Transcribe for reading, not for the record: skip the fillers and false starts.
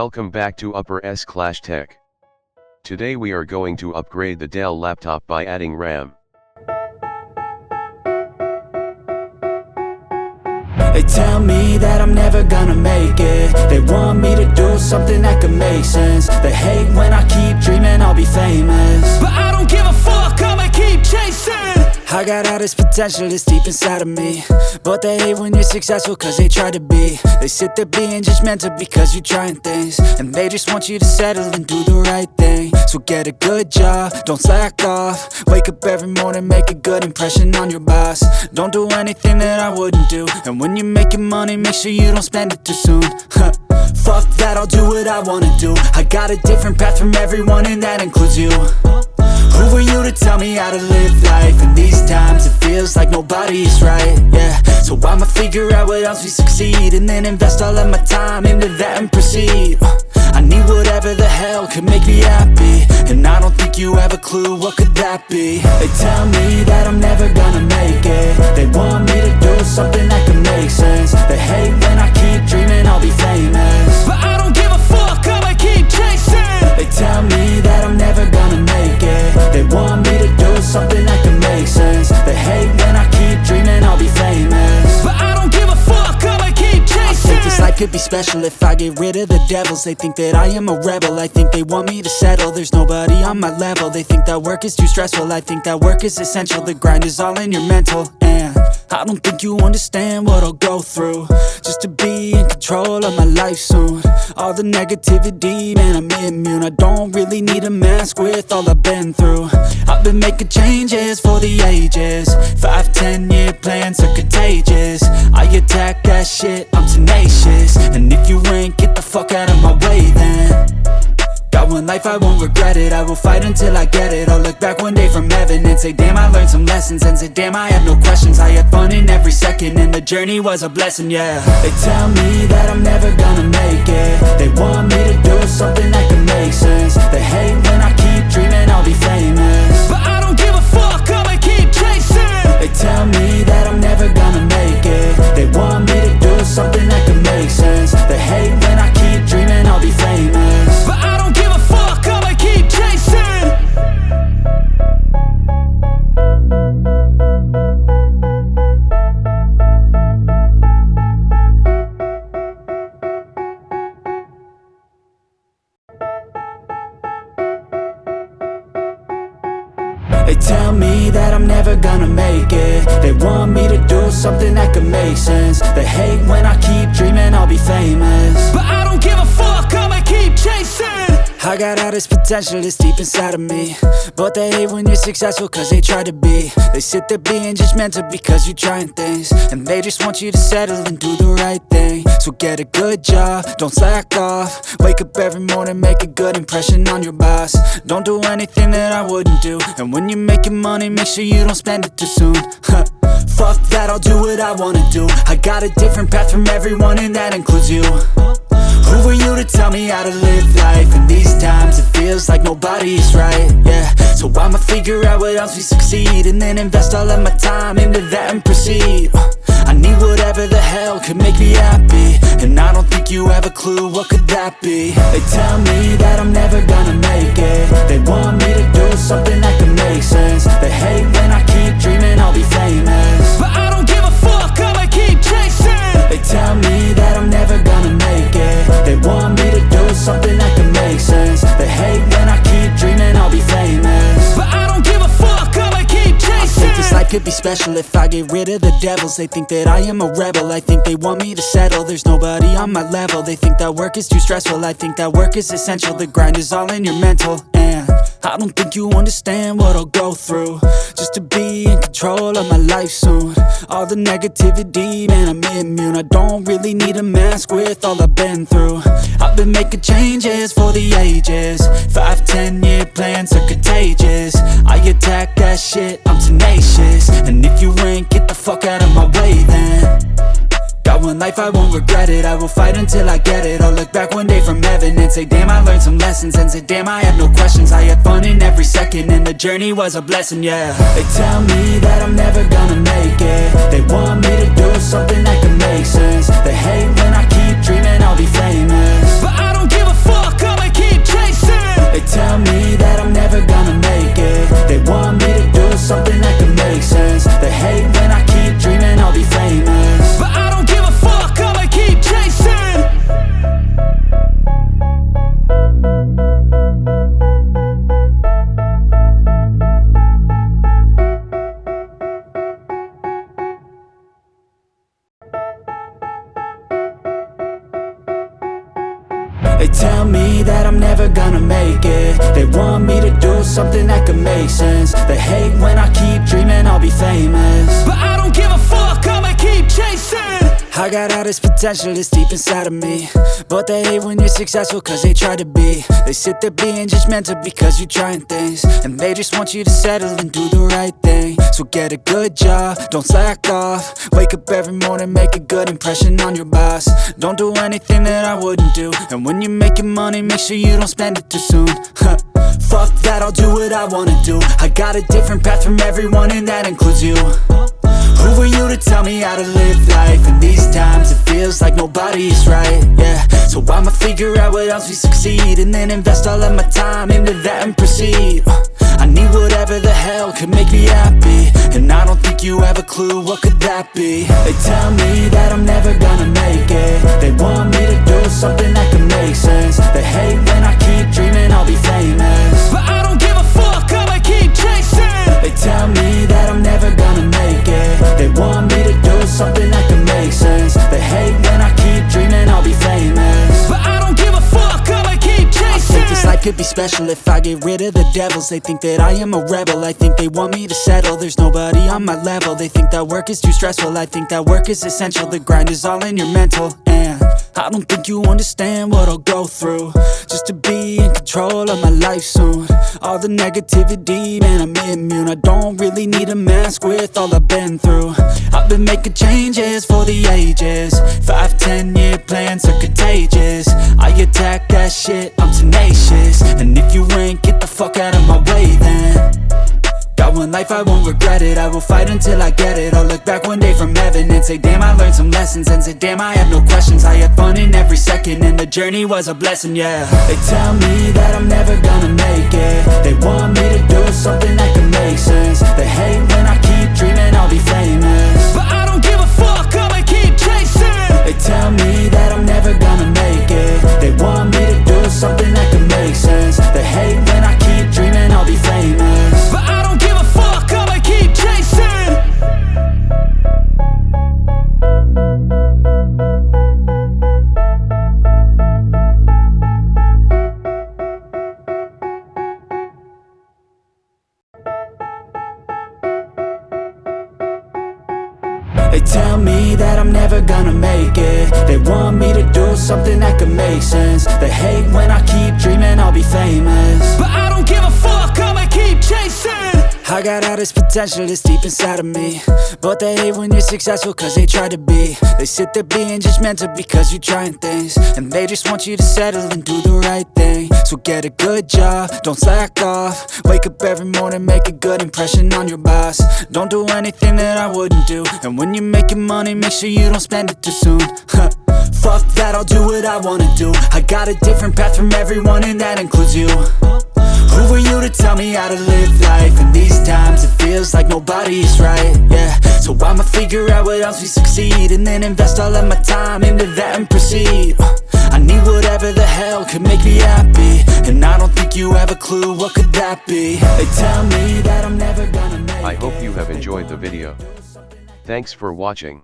Welcome back to Upper S Clash Tech. Today we are going to upgrade the Dell laptop by adding RAM. They tell me that I'm never gonna make it. They want me to do something that could make sense. They hate when I keep dreaming I'll be famous, but I don't give a fuck, I'ma keep chasing. I got all this potential that's deep inside of me, but they hate when you're successful cause they try to be. They sit there being judgmental because you're trying things, and they just want you to settle and do the right thing. So get a good job, don't slack off. Wake up every morning, make a good impression on your boss. Don't do anything that I wouldn't do, and when you're making money, make sure you don't spend it too soon. Fuck that, I'll do what I wanna do. I got a different path from everyone, and that includes you. Who are you to tell me how to live life? In these times it feels like nobody's right, yeah. So I'ma figure out what else we succeed, and then invest all of my time into that and proceed. I need whatever the hell could make me happy, and I don't think you have a clue what could that be. They tell me that I'm never gonna make it. They want me to do something that could make sense. They hate when I keep dreaming I'll be famous, but I don't give a fuck, I'ma keep chasing. They tell me that I'm never gonna make it. They want me to do something that can make sense. They hate when I keep dreaming I'll be famous, but I don't give a fuck, I'ma keep chasing. I think this life could be special if I get rid of the devils. They think that I am a rebel, I think they want me to settle. There's nobody on my level, they think that work is too stressful. I think that work is essential, the grind is all in your mental. And I don't think you understand what I'll go through just to be in control of my life soon. All the negativity, man, I'm immune. I don't really need a mask with all I've been through. I've been making changes for the ages. 5-10 year plans are contagious. I attack that shit, I'm tenacious. And if you ain't, get the fuck out of my way then. Got one life, I won't regret it. I will fight until I get it. I'll look back one day from heaven and say damn, I learned some lessons. And say damn, I have no questions. I had fun in every second, and the journey was a blessing, yeah. They tell me that I'm never gonna make it. They want me to do something that can make sense. They hate when I keep dreaming I'll be famous, but I don't give a fuck, I'ma keep chasing. They tell me that I'm never gonna make it. They want me to do something that can make sense. They hate when I keep dreaming I'll be famous, but I don't give a fuck, I'ma keep chasing. They tell me that I'm never gonna make it. They want me to do something that can make sense. They hate when I keep dreaming I'll be famous, but I don't give a fuck, I'ma keep chasing. I got all this potential that's deep inside of me, but they hate when you're successful cause they try to be. They sit there being judgmental because you're trying things, and they just want you to settle and do the right thing. So get a good job, don't slack off. Wake up every morning, make a good impression on your boss. Don't do anything that I wouldn't do, and when you're making money, make sure you don't spend it too soon. Fuck that, I'll do what I wanna do. I got a different path from everyone, and that includes you. Who are you to tell me how to live life? In these times it feels like nobody's right, yeah. So I'ma figure out what else we succeed, and then invest all of my time into that and proceed. I need whatever the hell could make me happy, and I don't think you have a clue what could that be. They tell me that I'm never gonna make it. They want me to do something that can make sense. They hate when I keep dreaming I'll be famous, but I don't give a fuck, I'ma keep chasing. They tell me that I'm never gonna make it. They want me to do something that can make sense. They hate when I keep dreaming I'll be famous, but I don't give a fuck, I'ma keep chasing. I think this life could be special if I get rid of the devils. They think that I am a rebel, I think they want me to settle. There's nobody on my level, they think that work is too stressful. I think that work is essential, the grind is all in your mental. And I don't think you understand what I'll go through just to be in control of my life soon. All the negativity, man, I'm immune. I don't really need a mask with all I've been through. I've been making changes for the ages. 5-10 year plans are contagious. I attack that shit, I'm tenacious. And if you ain't, get the fuck out of my way then. Got one life, I won't regret it. I will fight until I get it. I'll look back one day from heaven and say damn, I learned some lessons. And say damn, I have no questions. I had fun in every second, and the journey was a blessing, yeah. They tell me that I'm never gonna make it. They want me to do something that can make sense. They hate when I keep dreaming I'll be famous, but I don't give a me that I'm never gonna make it. They want me to do something that could make sense. They hate when I keep dreaming I'll be famous, but I don't give a fuck, I'ma keep chasing. I got all this potential that's deep inside of me, but they hate when you're successful cause they try to be. They sit there being judgmental because you're trying things, and they just want you to settle and do the right thing. So get a good job, don't slack off. Wake up every morning, make a good impression on your boss. Don't do anything that I wouldn't do, and when you're making money, make sure you don't spend it too soon. Fuck that, I'll do what I wanna do. I got a different path from everyone, and that includes you. Who are you to tell me how to live life? In these times it feels like nobody's right, yeah. So I'ma figure out what else we succeed, and then invest all of my time into that and proceed. I need whatever the hell could make me happy, and I don't think you have a clue what could that be. They tell me that I'm never gonna make it. They want me to do something that could make sense. They hate when I keep dreaming I'll be famous, but I don't give a fuck, I'ma keep chasing. They tell me that I'm never gonna make it. They want me to do something that could make sense. They hate when I keep dreaming I'll be famous, but I don't give a fuck, I'ma keep chasing. I think this life could be special if I get rid of the devils. They think that I am a rebel, I think they want me to settle. There's nobody on my level. They think that work is too stressful, I think that work is essential. The grind is all in your mental, and I don't think you understand what I'll go through just to be in control of my life soon. All the negativity, man, I'm immune. I don't really need a mask with all I've been through. I've been making changes for the ages. 5-10 year plans are contagious. I attack that shit, I'm tenacious. And if you ain't, get the fuck out of my way then. Got one life, I won't regret it. I will fight until I get it. I'll look back one day from heaven and say, damn, I learned some lessons. And say, damn, I have no questions. I had fun in every second, and the journey was a blessing, yeah. They tell me that I'm never gonna make it. They want me to do something that can make sense. They hate when I keep dreaming I'll be famous, but I don't give a fuck, I'ma keep chasing. They tell me that I'm never gonna make it. They want me to do something that can make sense. They hate when I keep dreaming I'll be famous, but I don't give a fuck, I'ma keep chasing. They tell me that I'm never gonna make it. They want me to do something that could make sense. They hate when I keep dreaming I'll be famous, but I don't give a fuck, I'ma keep chasing. I got all this potential that's deep inside of me, but they hate when you're successful cause they try to be. They sit there being judgmental because you're trying things, and they just want you to settle and do the right thing. So get a good job, don't slack off. Wake up every morning, make a good impression on your boss. Don't do anything that I wouldn't do, and when you're making money, make sure you don't spend it too soon. Fuck that, I'll do what I wanna do. I got a different path from everyone, and that includes you. Who are you to tell me how to live life? In these times it feels like nobody's right, yeah. So I'ma figure out what else we succeed, and then invest all of my time into that and proceed. I need whatever the hell could make me happy, and I don't think you have a clue what could that be. They tell me that I'm never gonna make it. I hope you have enjoyed the video. Thanks for watching.